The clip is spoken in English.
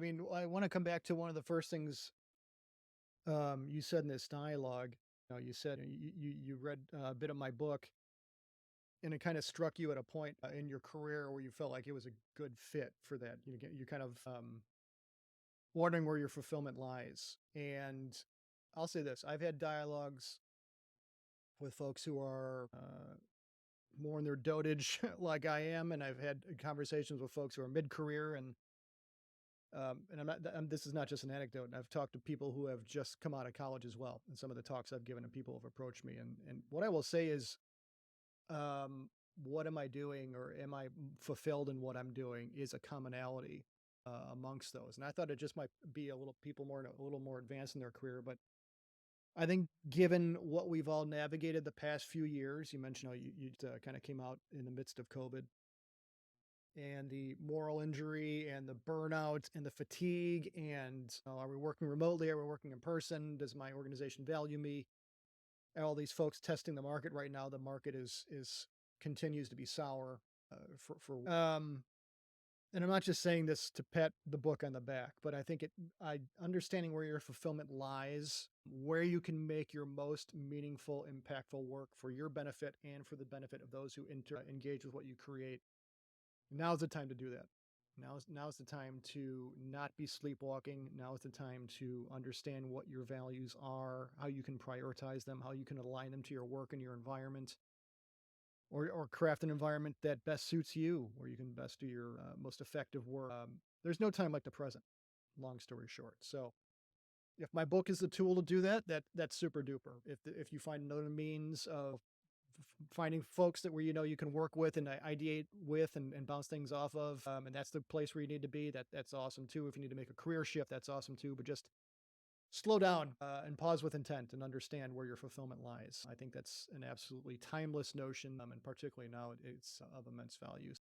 I mean, I want to come back to one of the first things you said in this dialogue. You said you read a bit of my book, and it kind of struck you at a point in your career where you felt like it was a good fit for that. You kind of wondering where your fulfillment lies. And I'll say this: I've had dialogues with folks who are more in their dotage, like I am, and I've had conversations with folks who are mid-career and I'm not. This is not just an anecdote. I've talked to people who have just come out of college as well, and some of the talks I've given to people have approached me. And what I will say is, um, what am I doing, or am I fulfilled in what I'm doing? Is a commonality amongst those. And I thought it just might be a little people more a little more advanced in their career, but I think given what we've all navigated the past few years, you mentioned how you kind of came out in the midst of COVID and the moral injury and the burnout and the fatigue and are we working remotely, are we working in person, does my organization value me, and all these folks testing the market right now. The market is continues to be sour for and I'm not just saying this to pat the book on the back, but I think it I understanding where your fulfillment lies, where you can make your most meaningful impactful work for your benefit and for the benefit of those who engage with what you create. Now's the time to do that. Now's the time to not be sleepwalking. Now is the time to understand what your values are, how you can prioritize them, how you can align them to your work and your environment, or craft an environment that best suits you, where you can best do your most effective work. There's no time like the present. Long story short, so if my book is the tool to do that, that's super duper. If you find another means of finding folks that where you know you can work with and ideate with and bounce things off of, and that's the place where you need to be. That's awesome too. If you need to make a career shift, that's awesome too. But just slow down and pause with intent and understand where your fulfillment lies. I think that's an absolutely timeless notion, and particularly now it's of immense value.